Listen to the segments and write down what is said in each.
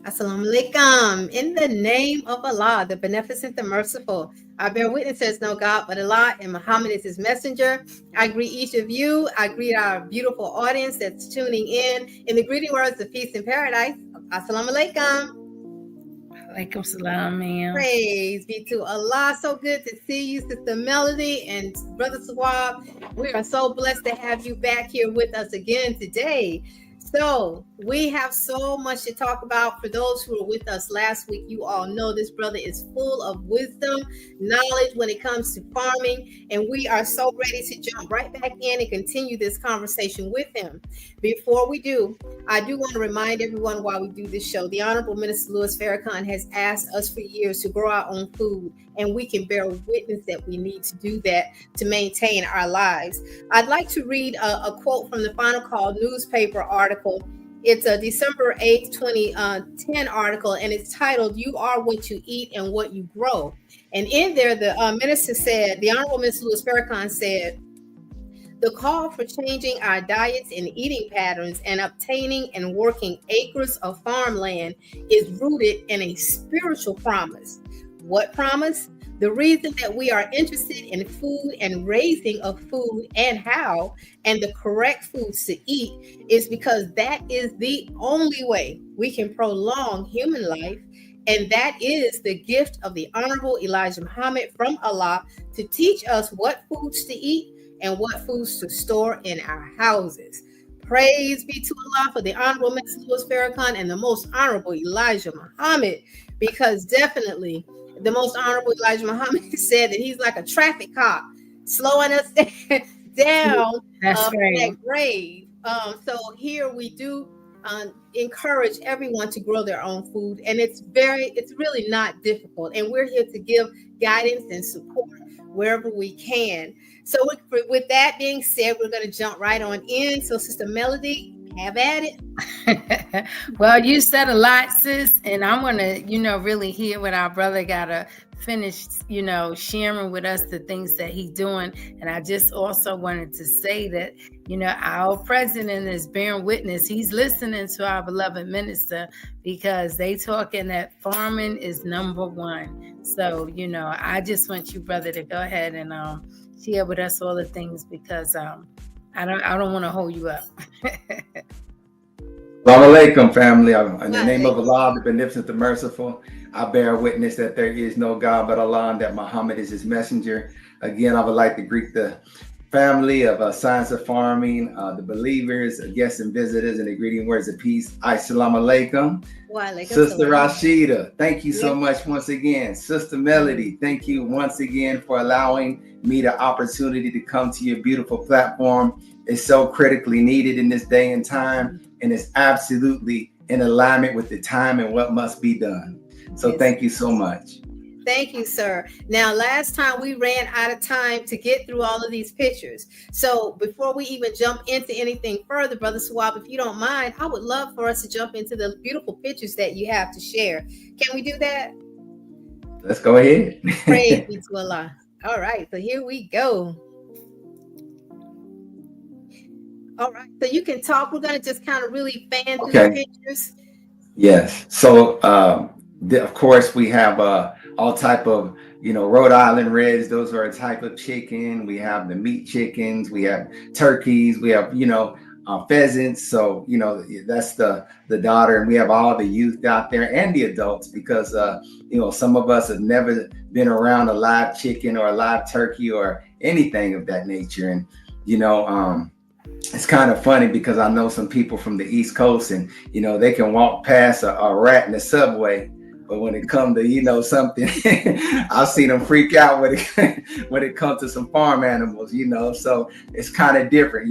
Assalamu alaikum. In the name of Allah, the beneficent, the merciful, I bear witness there's no God but Allah, and Muhammad is his messenger. I greet each of you. I greet our beautiful audience that's tuning in the greeting words of peace and paradise. Assalamu alaikum. Alaikum salam, ma'am. Praise be to Allah. So good to see you, Sister Melody and Brother Swab. We are so blessed to have you back here with us again today. So we have so much to talk about. For those who were with us last week, you all know this brother is full of wisdom, knowledge when it comes to farming, and we are so ready to jump right back in and continue this conversation with him. Before we do, I do want to remind everyone while we do this show, the Honorable Minister Louis Farrakhan has asked us for years to grow our own food, and we can bear witness that we need to do that to maintain our lives. I'd like to read a quote from the Final Call newspaper article. It's a December 8th, 2010 article, and it's titled, "You Are What You Eat and What You Grow." And in there, the minister said, the Honorable Minister Louis Farrakhan said, "The call for changing our diets and eating patterns and obtaining and working acres of farmland is rooted in a spiritual promise." What promise? The reason that we are interested in food and raising of food and how and the correct foods to eat is because that is the only way we can prolong human life. And that is the gift of the Honorable Elijah Muhammad from Allah to teach us what foods to eat and what foods to store in our houses. Praise be to Allah for the Honorable Minister Louis Farrakhan and the Most Honorable Elijah Muhammad, because definitely the Most Honorable Elijah Muhammad said that he's like a traffic cop, slowing us down That's right. that grave. So here we do encourage everyone to grow their own food, and it's really not difficult, and we're here to give guidance and support wherever we can. So with that being said, we're going to jump right on in. So Sister Melody, have at it. Well, you said a lot, sis, and I'm going to, really hear what our brother got to finish, sharing with us the things that he's doing. And I just also wanted to say that, our president is bearing witness. He's listening to our beloved minister because they talking that farming is number one. So, I just want you, brother, to go ahead and share with us all the things because I don't want to hold you up. Assalamu alaikum, family. In the name of Allah, the beneficent, the merciful, I bear witness that there is no God but Allah and that Muhammad is his messenger. Again, I would like to greet the family of Science of Farming, the believers, guests and visitors, and the greeting words of peace. Assalamu alaikum. Sister Rashida, thank you so much once again. Sister Melody, thank you once again for allowing me the opportunity to come to your beautiful platform. It's so critically needed in this day and time, and it's absolutely in alignment with the time and what must be done. So thank you so much. Thank you, sir. Now, last time we ran out of time to get through all of these pictures. So before we even jump into anything further, Brother Swab, if you don't mind, I would love for us to jump into the beautiful pictures that you have to share. Can we do that? Let's go ahead. Praise be to Allah. All right, so here we go. All right, so you can talk. We're going to just kind of really fan through the pictures. Yes. So, of course, we have all type of, Rhode Island Reds. Those are a type of chicken. We have the meat chickens. We have turkeys. We have, pheasants. So, that's the daughter. And we have all the youth out there and the adults because, some of us have never been around a live chicken or a live turkey or anything of that nature. And, it's kind of funny because I know some people from the East Coast and, they can walk past a rat in the subway. But when it comes to, something, I've seen them freak out when it comes to some farm animals, so it's kind of different.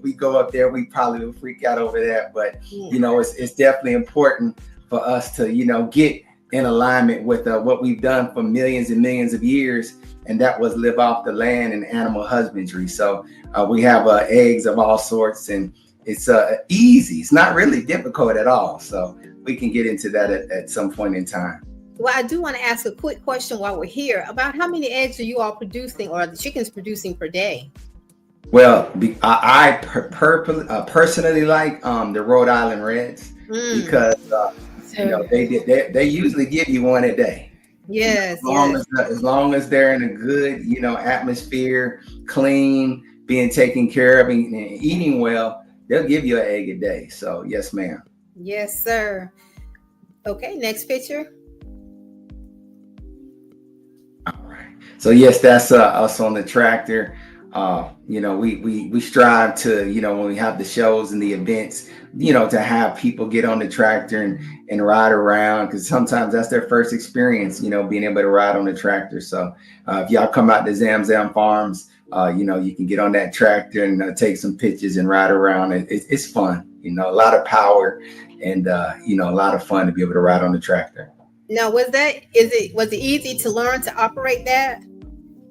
We go up there, we probably will freak out over that. But, it's definitely important for us to, get in alignment with what we've done for millions and millions of years. And that was live off the land and animal husbandry. So we have eggs of all sorts, and it's easy. It's not really difficult at all. So we can get into that at some point in time. Well, I do want to ask a quick question while we're here about how many eggs are you all producing or are the chickens producing per day? Well, I personally like the Rhode Island Reds because too. they usually give you one a day. Yes, As long as they're in a good, atmosphere, clean, being taken care of, and eating well, they'll give you an egg a day. So yes, ma'am. yes, sir. Okay, next picture. All right. So yes, that's us on the tractor. We strive to, when we have the shows and the events, to have people get on the tractor and ride around, because sometimes that's their first experience, being able to ride on the tractor. So if y'all come out to Zam Zam Farms, you can get on that tractor and take some pictures and ride around. It's fun, a lot of power and, a lot of fun to be able to ride on the tractor. Now, was it easy to learn to operate that?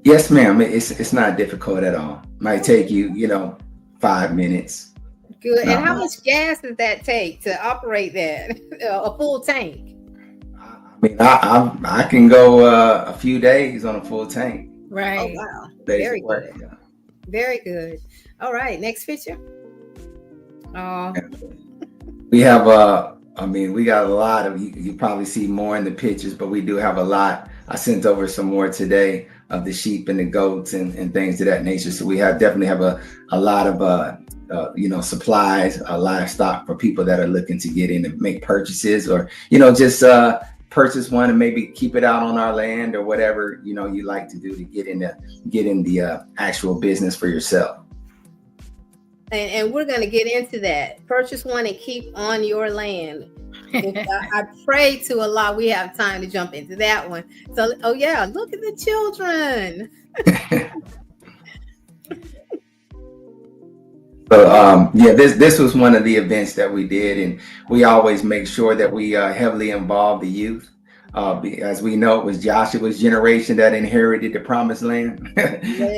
Yes, ma'am. It's not difficult at all. Might take you, 5 minutes. Good. And how much gas does that take to operate that? A full tank? I mean, I can go a few days on a full tank. Right. Oh, wow. Very good. Yeah. Very good. All right. Next picture. Oh. We have we got a lot of, you probably see more in the pictures, but we do have a lot. I sent over some more today of the sheep and the goats and things of that nature. So we definitely have a lot of supplies, livestock for people that are looking to get in and make purchases, or just purchase one and maybe keep it out on our land, or whatever you like to do to get in the actual business for yourself. And we're going to get into that. Purchase one and keep on your land. I pray to Allah we have time to jump into that one. So, look at the children. So this was one of the events that we did, and we always make sure that we heavily involve the youth. As we know, it was Joshua's generation that inherited the promised land.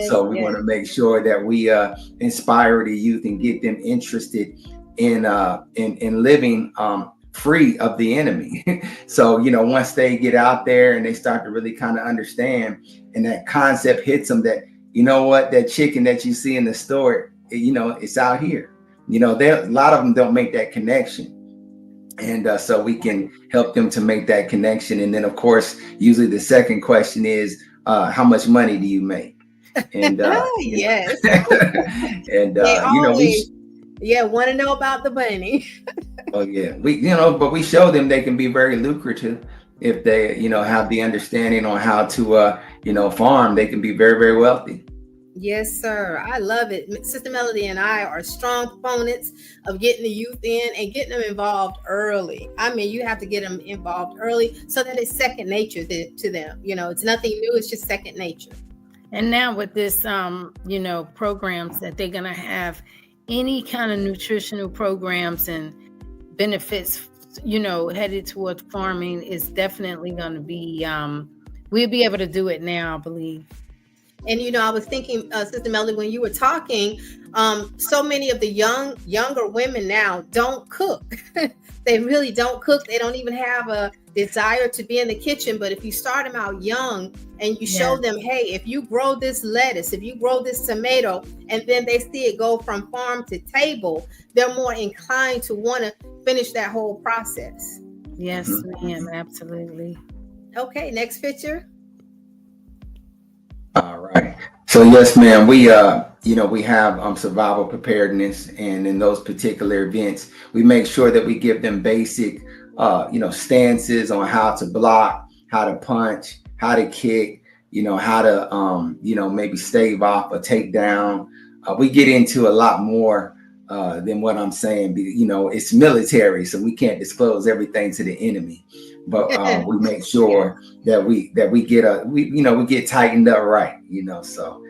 So we want to make sure that we inspire the youth and get them interested in living free of the enemy. So, once they get out there and they start to really kind of understand, and that concept hits them that, that chicken that you see in the store, it's out here. A lot of them don't make that connection. And so we can help them to make that connection. And then, of course, usually the second question is, how much money do you make? And yes. And want to know about the money. Oh yeah, but we show them they can be very lucrative if they, have the understanding on how to, farm. They can be very, very wealthy. Yes, sir. I love it. Sister Melody and I are strong proponents of getting the youth in and getting them involved early. I mean, you have to get them involved early so that it's second nature to them. It's nothing new. It's just second nature. And now with this, programs that they're going to have, any kind of nutritional programs and benefits, headed towards farming is definitely going to be, we'll be able to do it now, I believe. And, I was thinking, Sister Melody, when you were talking, so many of the younger women now don't cook. They really don't cook. They don't even have a desire to be in the kitchen. But if you start them out young and you show them, hey, if you grow this lettuce, if you grow this tomato, and then they see it go from farm to table, they're more inclined to want to finish that whole process. Yes, ma'am, absolutely. Okay, next picture. All right. So yes, ma'am, we have survival preparedness, and in those particular events, we make sure that we give them basic stances on how to block, how to punch, how to kick, how to maybe stave off or take down. We get into a lot more than what I'm saying. It's military, so we can't disclose everything to the enemy. But we make sure that we get tightened up right, So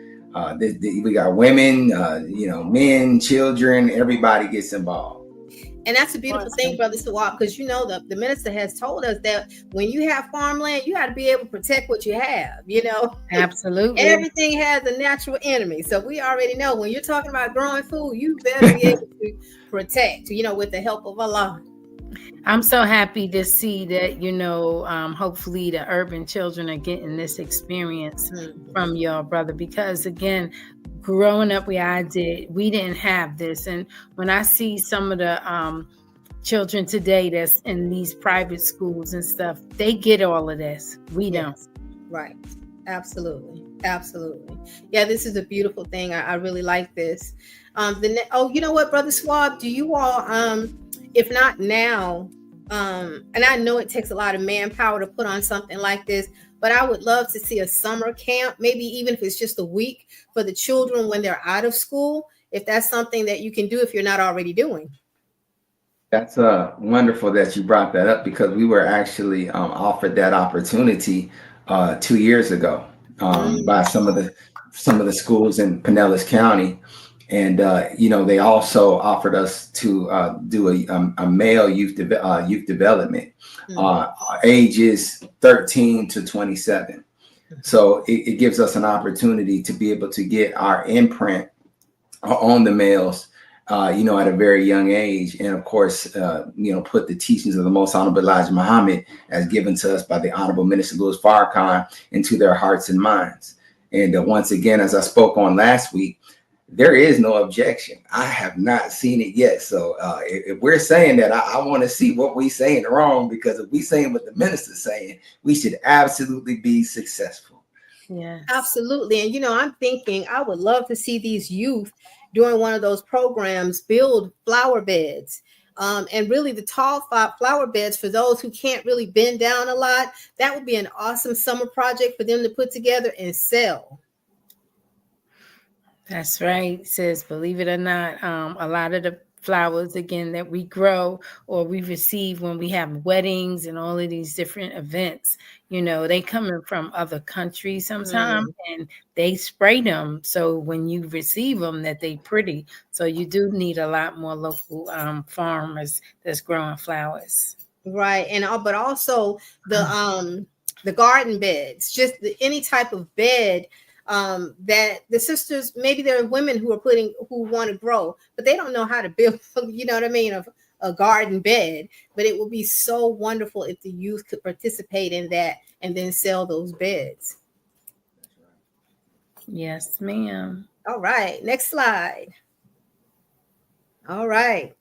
we got women, men, children, everybody gets involved. And that's a beautiful thing, Brother Sawab, because the minister has told us that when you have farmland, you got to be able to protect what you have, Absolutely. Everything has a natural enemy. So we already know when you're talking about growing food, you better be able to protect, with the help of Allah. I'm so happy to see that, hopefully the urban children are getting this experience from your brother, because again, growing up where I did, we didn't have this. And when I see some of the children today that's in these private schools and stuff, they get all of this. We don't. Right. Absolutely. Absolutely. Yeah, this is a beautiful thing. I really like this. You know what, Brother Swab, do you all, if not now, and I know it takes a lot of manpower to put on something like this, but I would love to see a summer camp, maybe even if it's just a week for the children when they're out of school, if that's something that you can do if you're not already doing. That's wonderful that you brought that up, because we were actually offered that opportunity 2 years ago by some of the schools in Pinellas County, and they also offered us to do a male youth development, ages 13 to 27. So it gives us an opportunity to be able to get our imprint on the males, at a very young age. And of course, put the teachings of the Most Honorable Elijah Muhammad as given to us by the Honorable Minister Louis Farrakhan into their hearts and minds. And once again, as I spoke on last week, there is no objection. I have not seen it yet. So if we're saying that, I want to see what we're saying wrong, because if we're saying what the minister's saying, we should absolutely be successful. Yeah, absolutely. And, I'm thinking I would love to see these youth during one of those programs build flower beds. And really the tall flower beds for those who can't really bend down a lot. That would be an awesome summer project for them to put together and sell. That's right, sis. Believe it or not, a lot of the flowers, again, that we grow or we receive when we have weddings and all of these different events, they coming from other countries sometimes, and they spray them. So when you receive them, that they pretty. So you do need a lot more local farmers that's growing flowers. Right. And but also the garden beds, just any type of bed that the sisters, maybe there are women who want to grow, but they don't know how to build, a garden bed. But it would be so wonderful if the youth could participate in that and then sell those beds. Yes, ma'am. All right. Next slide. All right.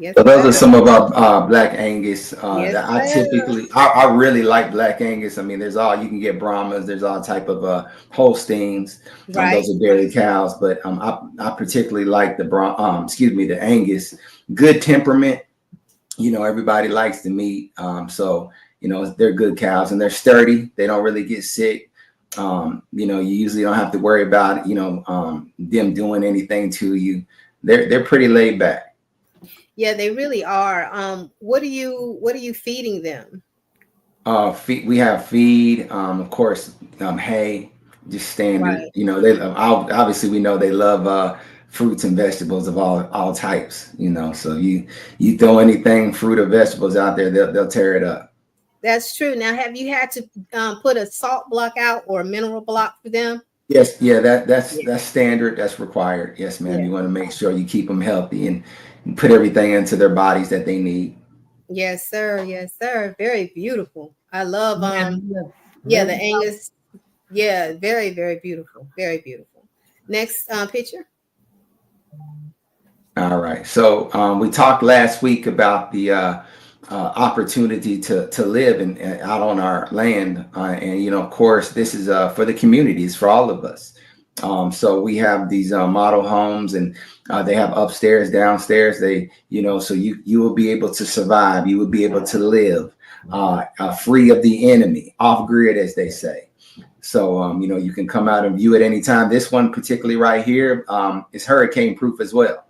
Yes, so those are some of our Black Angus that I really like. Black Angus. I mean, there's you can get Brahmas, there's all type of Holsteins. Right. Those are dairy cows, but I particularly like the Angus. Good temperament. Everybody likes the meat. So they're good cows and they're sturdy. They don't really get sick. You usually don't have to worry about them doing anything to you. They're pretty laid back. Yeah, they really are. What are you feeding them? We have feed, of course, hay, just standard. Right. They obviously we know they love fruits and vegetables of all types. So you throw anything fruit or vegetables out there, they'll tear it up. That's true. Now, have you had to put a salt block out or a mineral block for them? Yes, yeah, that's standard. That's required. Yes, ma'am. Yeah. You want to make sure you keep them healthy and put everything into their bodies that they need. Yes, sir. Yes, sir. Very beautiful. I love the Angus. Yeah, very, very beautiful. Very beautiful. Next picture. All right. So we talked last week about the opportunity to live out on our land, and of course this is for the communities, for all of us. So we have these model homes, and they have upstairs, downstairs. They, so you will be able to survive. You will be able to live free of the enemy, off grid, as they say. So you can come out and view it anytime. This one particularly right here is hurricane proof as well.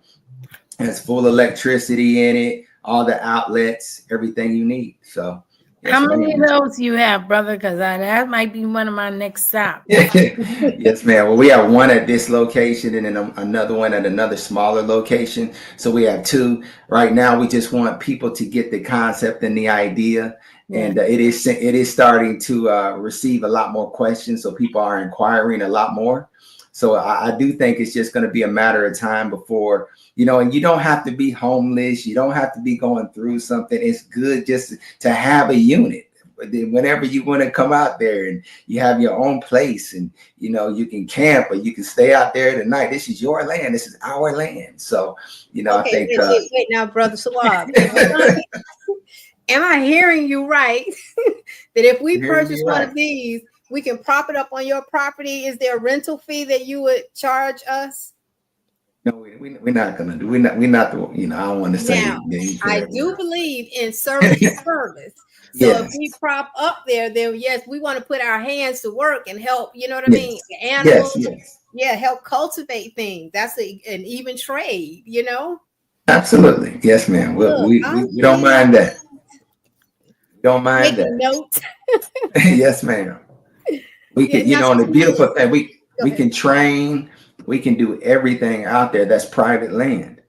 It has full electricity in it, all the outlets, everything you need. So. Yes, how many of those you have, brother? Because that might be one of my next stops. Yes, ma'am. Well, we have one at this location and then another one at another smaller location. So we have two. Right now, we just want people to get the concept and the idea. Yeah. And it is starting to receive a lot more questions. So people are inquiring a lot more. So I do think it's just going to be a matter of time before, and you don't have to be homeless. You don't have to be going through something. It's good just to have a unit. then whenever you want to come out there and you have your own place, and you can camp or you can stay out there tonight. This is your land. This is our land. So I Okay, think. wait now, Brother Swab. Am I hearing you right? That if we purchase one of these, we can prop it up on your property? Is there a rental fee that you would charge us? No, we're not gonna do. We're not the. I don't want to say. Now, I do believe in service to service. So Yes. if we prop up there, then yes, we want to put our hands to work and help. You know what I mean? The animals. Yes. Yeah, help cultivate things. That's an even trade. Absolutely. Yes, ma'am. We don't mind that. Don't mind that. Note. Yes, ma'am. We can, the beautiful thing, we can train, we can do everything out there that's private land,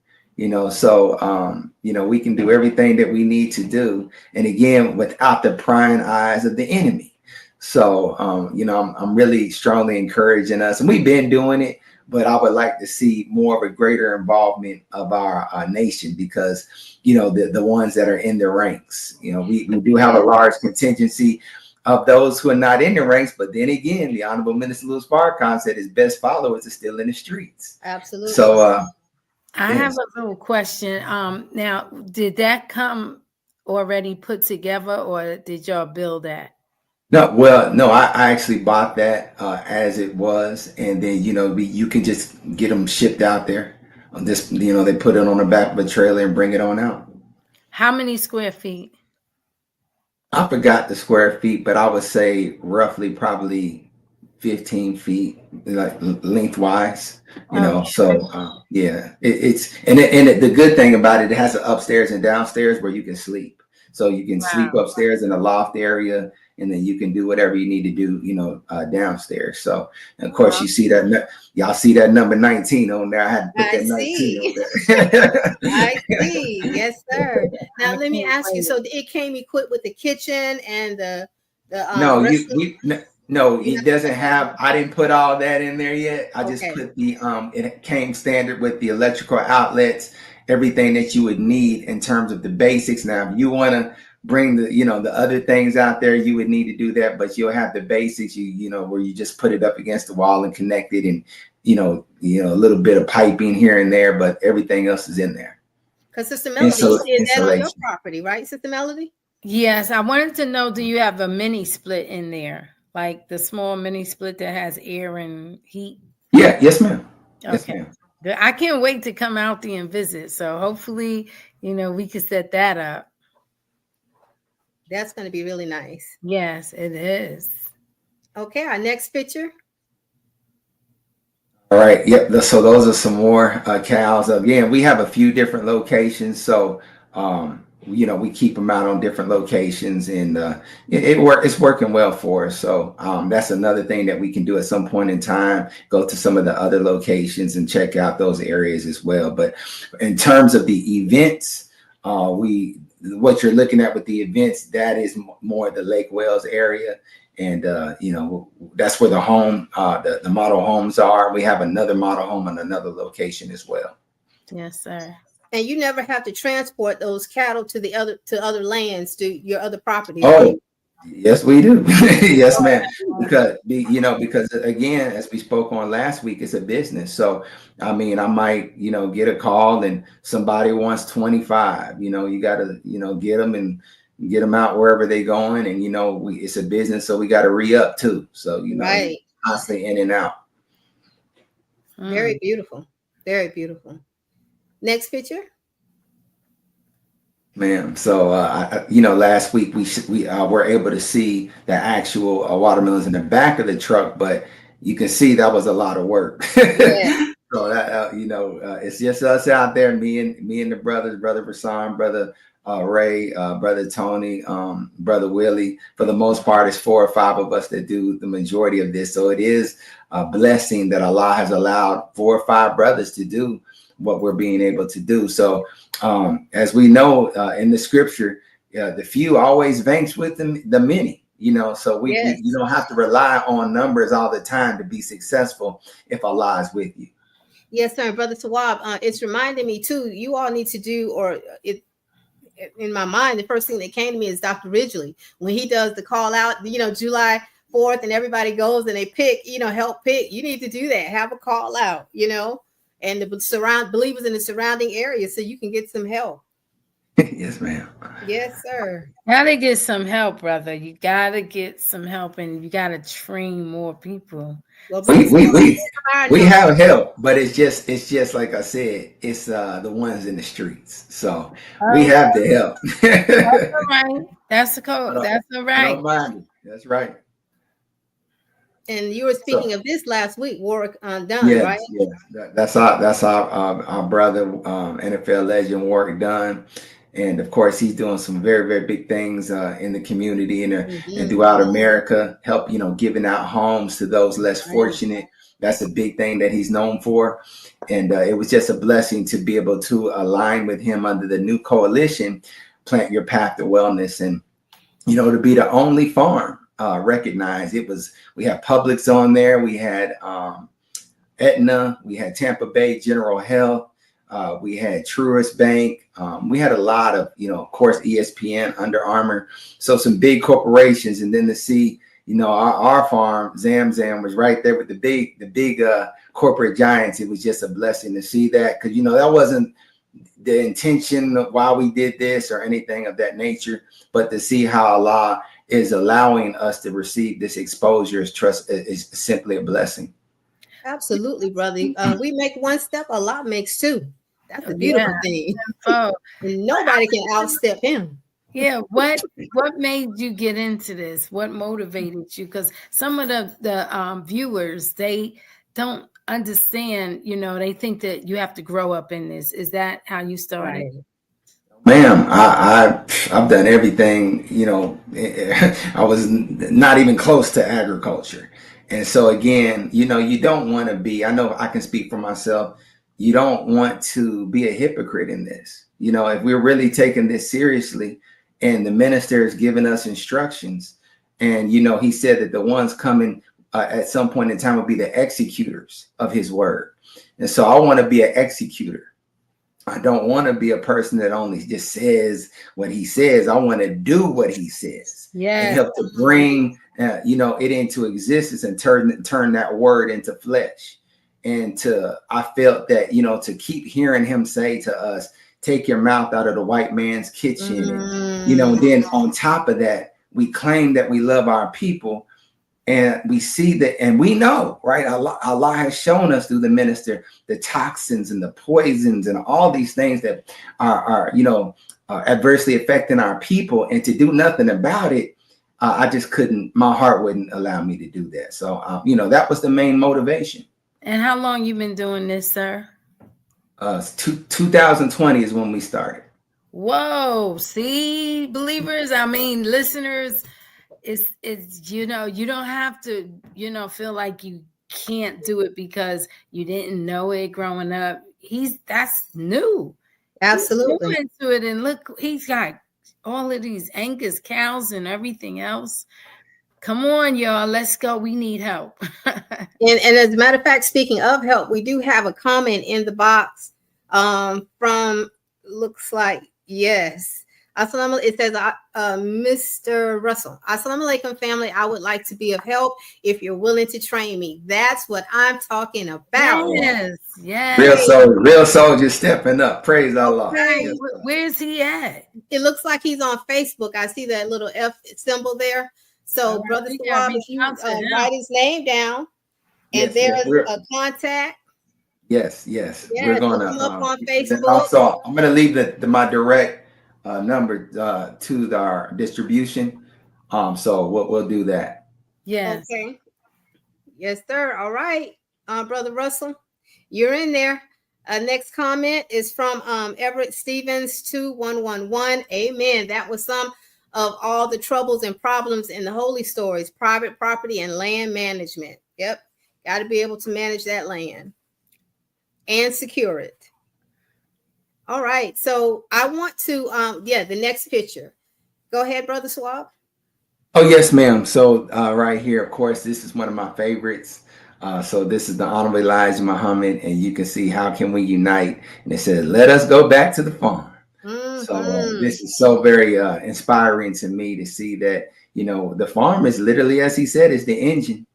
so we can do everything that we need to do, and again, without the prying eyes of the enemy. So I'm really strongly encouraging us, and we've been doing it, but I would like to see more of a greater involvement of our nation, because the ones that are in the ranks, we do have a large contingency of those who are not in the ranks. But then again, the Honorable Minister Louis Farrakhan said his best followers are still in the streets. Absolutely. So I have a little question. Now, did that come already put together, or did y'all build that? No, I actually bought that as it was, and then you can just get them shipped out there. This they put it on the back of a trailer and bring it on out. How many square feet? I forgot the square feet, but I would say roughly probably 15 feet, like lengthwise. So it's the good thing about it has an upstairs and downstairs where you can sleep. So you can sleep upstairs in the loft area, and then you can do whatever you need to do, downstairs. So, and of course, you see that, y'all see that number 19 on there. I had to put that 19 on there. I see. Yes, sir. Now, let me ask you. So it came equipped with the kitchen and the no, it doesn't have, I didn't put all that in there yet. I just put the, it came standard with the electrical outlets, everything that you would need in terms of the basics. Now, if you want to bring the other things out there, you would need to do that, but you'll have the basics, where you just put it up against the wall and connect it, and a little bit of piping here and there, but everything else is in there. Because Sister Melody, you did that on your property, right, Sister Melody? Yes, I wanted to know, do you have a mini split in there, like the small mini split that has air and heat? Yeah, yes, ma'am. Okay. Yes, ma'am. I can't wait to come out there and visit. So hopefully, we can set that up. That's going to be really nice. Yes, it is. Okay, our next picture. All right. Yep. So those are some more cows. Again, we have a few different locations. So, we keep them out on different locations, and it's working well for us. So that's another thing that we can do at some point in time, go to some of the other locations and check out those areas as well. But in terms of the events, what you're looking at with the events, that is more the Lake Wales area. And, that's where the home, the model homes are. We have another model home in another location as well. Yes, sir. And you never have to transport those cattle to other lands, to your other properties. Oh, right? Yes, we do. Yes, ma'am. Because again, as we spoke on last week, it's a business. So, I might, get a call and somebody wants 25, you got to, get them and get them out wherever they're going. And, it's a business, so we got to re-up too. So, right, constantly in and out. Very beautiful. Very beautiful. Next picture. Ma'am. So, last week we were able to see the actual watermelons in the back of the truck, but you can see that was a lot of work. Yeah. So that, it's just us out there, me and the brothers, Brother Rasan, Brother Ray, Brother Tony, Brother Willie. For the most part, it's 4 or 5 of us that do the majority of this. So it is a blessing that Allah has allowed 4 or 5 brothers to do what we're being able to do. So as we know in the scripture, the few always vanquish with the many, so you don't have to rely on numbers all the time to be successful if Allah is with you. Yes, sir. Brother Tawab, it's reminding me too, you all need to do, in my mind, the first thing that came to me is Dr. Ridgely when he does the call out, July 4th, and everybody goes and they pick, help pick. You need to do that. Have a call out, and the surround believers in the surrounding area so you can get some help. Yes, ma'am. Yes, sir. Gotta get some help, brother. You gotta get some help, and you gotta train more people. Well, we have help, but it's just like I said, it's the ones in the streets. So we have the help. That's all right. That's the code. That's all right. I don't mind it. That's right. And you were speaking of this last week, Warwick Dunn, yes, right? Yes, that's our brother, NFL legend Warwick Dunn, and of course he's doing some very, very big things in the community and throughout America. Help, giving out homes to those less fortunate. That's a big thing that he's known for, and it was just a blessing to be able to align with him under the new coalition, Plant Your Path to Wellness, and to be the only farm recognized. We had Publix on there, we had Aetna, we had Tampa Bay General Health, we had Truist Bank, we had a lot of, of course, ESPN, Under Armour, so some big corporations, and then to see, our farm, Zam Zam, was right there with the big corporate giants. It was just a blessing to see that, because that wasn't the intention of why we did this or anything of that nature, but to see how Allah is allowing us to receive this exposure is simply a blessing. Absolutely, brother. We make one step, Allah makes two. That's a beautiful thing. And nobody can outstep him. Yeah. What made you get into this? What motivated you? Because some of the viewers, they don't understand, they think that you have to grow up in this. Is that how you started? Right. Ma'am, I've done everything, I was not even close to agriculture. And so again, you don't want to be, I know I can speak for myself. You don't want to be a hypocrite in this. If we're really taking this seriously and the minister is giving us instructions, and, he said that the ones coming at some point in time will be the executors of his word. And so I want to be an executor. I don't want to be a person that only just says what he says. I want to do what he says. And help to bring, it into existence and turn that word into flesh. And I felt that, to keep hearing him say to us, take your mouth out of the white man's kitchen. And, and then on top of that, we claim that we love our people. And we see that, and we know, right? Allah has shown us through the minister the toxins and the poisons and all these things that are adversely affecting our people. And to do nothing about it, I just couldn't. My heart wouldn't allow me to do that. So, that was the main motivation. And how long you been doing this, sir? 2020 is when we started. Whoa! See, believers. I mean, listeners. It's you don't have to feel like you can't do it because you didn't know it growing up. That's new. Absolutely. He's into it, and look, he's got all of these Angus cows and everything else. Come on, y'all, let's go. We need help. and as a matter of fact, speaking of help, we do have a comment in the box from looks like yes. It says, Mr. Russell, Assalamu alaikum family. I would like to be of help if you're willing to train me. That's what I'm talking about. Yes. Real soldier stepping up. Praise Allah. Okay. Yes, where's he at? It looks like he's on Facebook. I see that little F symbol there. So, Brother Sawab, if you write his name down, and there's a contact. Yes. We're going to look him up on Facebook. Also, I'm going to leave my direct number to our distribution. So we'll do that. Yes. Okay. Yes, sir. All right. Brother Russell, you're in there. Next comment is from Everett Stevens 2111. Amen. That was some of all the troubles and problems in the holy stories, private property and land management. Yep. Got to be able to manage that land and secure it. All right, so I want to, the next picture. Go ahead, Brother Swab. Oh, yes, ma'am. So right here, of course, this is one of my favorites. So this is the Honorable Elijah Muhammad, and you can see how can we unite. And it says, let us go back to the farm. So this is so very inspiring to me to see that, the farm is literally, as he said, is the engine.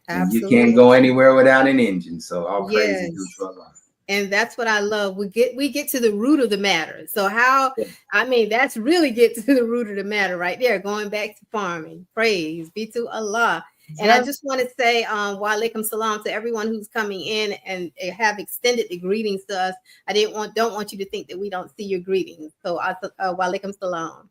And you can't go Absolutely. anywhere without an engine. So all praise is due Yes. to Allah. And that's what I love. We get to the root of the matter. So Yeah. that's really get to the root of the matter right there, going back to farming. Praise be to Allah. And I Yep. just want to say wa alaikum salam to everyone who's coming in and have extended the greetings to us. I don't want you to think that we don't see your greetings. So wa alaikum salam.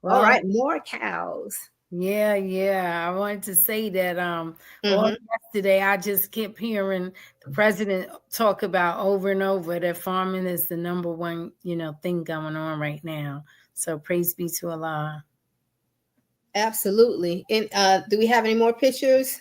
All Well, right, more cows. yeah. I wanted to say that all Mhm. yesterday I just kept hearing the president talk about over and over that farming is the number one, thing going on right now. So praise be to Allah. Absolutely. And do we have any more pictures?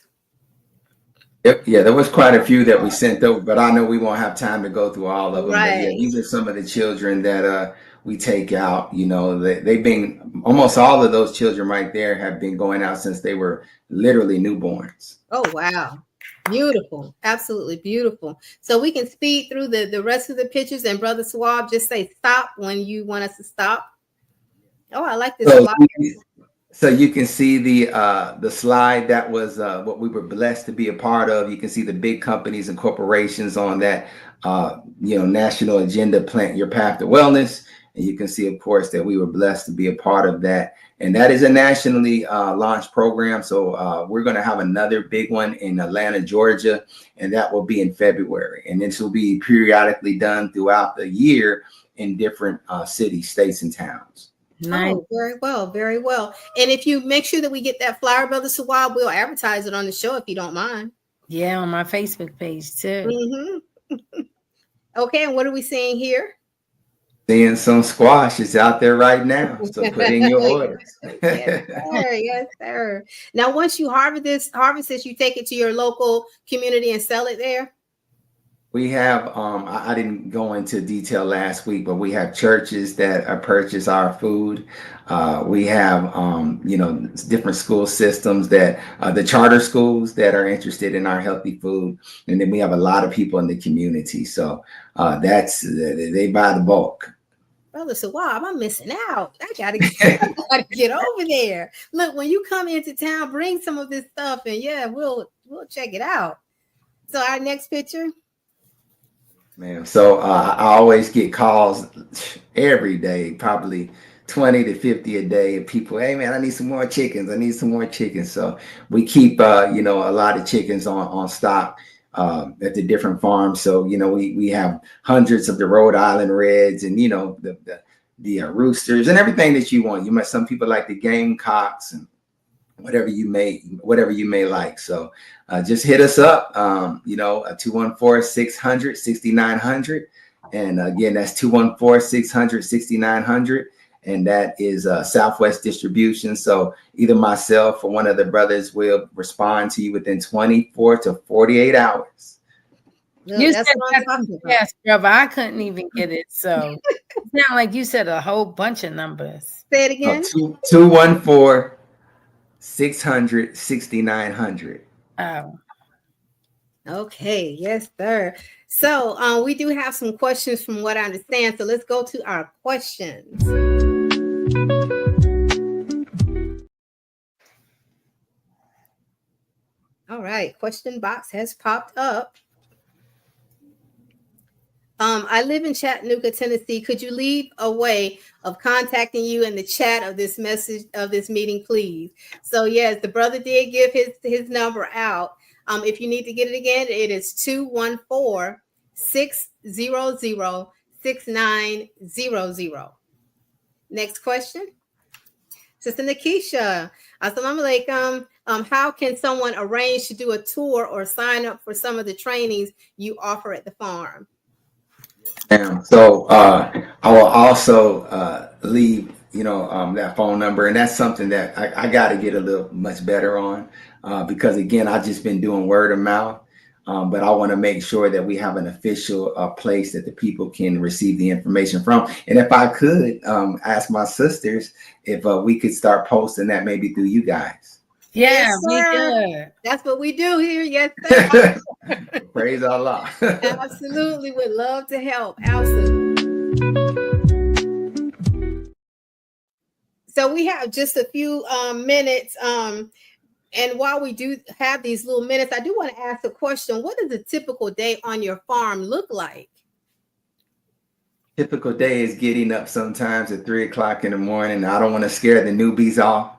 Yep, yeah, there was quite a few that we sent over, but I know we won't have time to go through all of them. But yeah, Right. these are some of the children that we take out. They've been, almost all of those children right there have been going out since they were literally newborns. Oh, wow. Beautiful. Absolutely beautiful. So we can speed through the rest of the pictures, and Brother Swab, just say stop when you want us to stop. Oh, I like this So, flyer. so you can see the slide that was what we were blessed to be a part of. You can see the big companies and corporations on that national agenda, Plant Your Path to Wellness. And you can see, of course, that we were blessed to be a part of that. And that is a nationally launched program. So we're going to have another big one in Atlanta, Georgia, and that will be in February. And this will be periodically done throughout the year in different cities, states, and towns. Nice. Oh, very well, very well. And if you make sure that we get that flyer, Brother Swab, we'll advertise it on the show if you don't mind. Yeah, on my Facebook page too. Mm-hmm. Okay, and what are we seeing here? Seeing some squash is out there right now. So put in your orders. Yes, sir. Yes, sir. Now, once you harvest this, you take it to your local community and sell it there. We have, I didn't go into detail last week, but we have churches that purchase our food. We have, different school systems that the charter schools that are interested in our healthy food. And then we have a lot of people in the community. So they buy the bulk. Brother Sawab, I'm missing out. I gotta get over there. Look, when you come into town, bring some of this stuff, and yeah, we'll check it out. So our next picture. Man, so I always get calls every day, probably 20 to 50 a day, of people, hey man, I need some more chickens. I need some more chickens. So we keep a lot of chickens on stock at the different farms. So we have hundreds of the Rhode Island Reds and the roosters and everything that you want. Some people like the gamecocks and whatever you may like. So just hit us up, 214-600-6900. And again, that's 214-600-6900. And that is Southwest Distribution. So either myself or one of the brothers will respond to you within 24 to 48 hours. You said yes, brother. I couldn't even get it. So it sounded like you said a whole bunch of numbers. Say it again. 214-600-6900. Oh. Okay, yes, sir. So we do have some questions from what I understand. So let's go to our questions. All right, question box has popped up. I live in Chattanooga, Tennessee. Could you leave a way of contacting you in the chat of this meeting, please? So yes, the brother did give his number out. If you need to get it again, it is 214-600-6900. Next question. Sister Nakisha, assalamu alaikum. How can someone arrange to do a tour or sign up for some of the trainings you offer at the farm? So I will also leave, that phone number, and that's something that I got to get a little much better on because again, I've just been doing word of mouth, but I want to make sure that we have an official place that the people can receive the information from. And if I could ask my sisters if we could start posting that maybe through you guys. Yeah, we do. That's what we do here. Yes, sir. Praise Allah. Absolutely, would love to help. Absolutely. So we have just a few minutes. And while we do have these little minutes, I do want to ask a question. What does a typical day on your farm look like? Typical day is getting up sometimes at 3 o'clock in the morning. I don't want to scare the newbies off,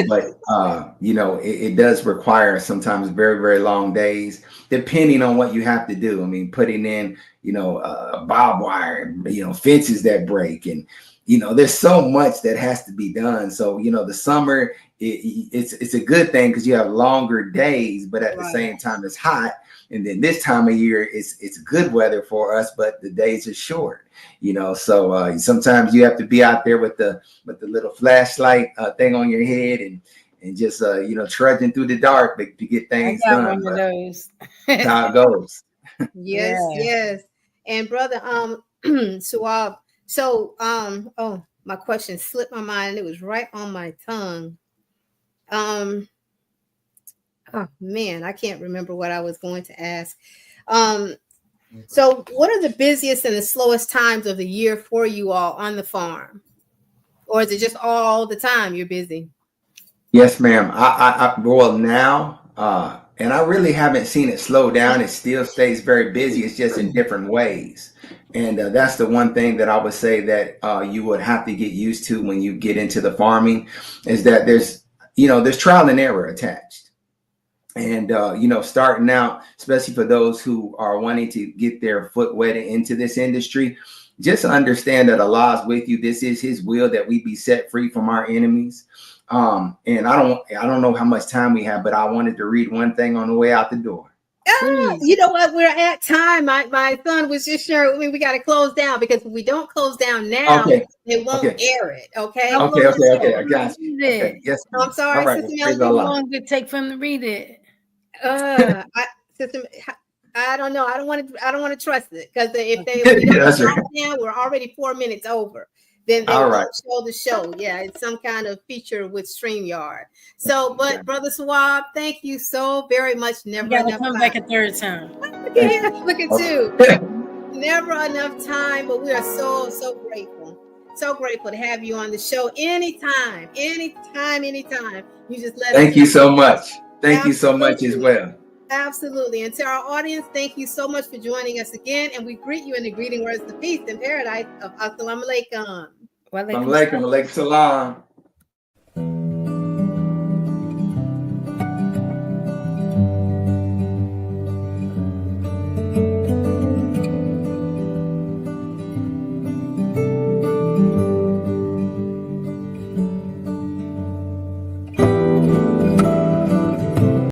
but it does require sometimes very, very long days, depending on what you have to do. I mean, putting in, barbed wire, fences that break, and there's so much that has to be done. So the summer, it's a good thing because you have longer days, but at the same time, it's hot. And then this time of year, it's good weather for us, but the days are short. So sometimes you have to be out there with the little flashlight thing on your head and just trudging through the dark to get things I got done. one of those. That's how it goes. Yes. And brother Suave, so oh, my question slipped my mind and it was right on my tongue. Oh man, I can't remember what I was going to ask. So what are the busiest and the slowest times of the year for you all on the farm? Or is it just all the time you're busy? Yes, ma'am. Well, now, and I really haven't seen it slow down. It still stays very busy. It's just in different ways. And that's the one thing that I would say that you would have to get used to when you get into the farming is that there's trial and error attached. And, starting out, especially for those who are wanting to get their foot wet into this industry, just understand that Allah is with you. This is his will that we be set free from our enemies. And I don't know how much time we have, but I wanted to read one thing on the way out the door. You know what? We're at time. My son was just sharing with me. We got to close down because if we don't close down now, they won't air it. Okay. Okay. I got you. Okay. Yes. I'm sorry, right, Sister How long did it take for him to read it? I don't know. I don't want to trust it because if we don't stop now, we're already 4 minutes over. Then they won't show the show. Yeah, it's some kind of feature with StreamYard. So, but Brother Swab, thank you so very much. Never enough come time. back a third time. Look at you. Never enough time, but we are so grateful. So grateful to have you on the show anytime. You just let us. Thank you so much. Thank you so much as well. Absolutely. And to our audience, thank you so much for joining us again. And we greet you in the greeting words of peace and paradise of Assalamu alaikum. Alaikum salam.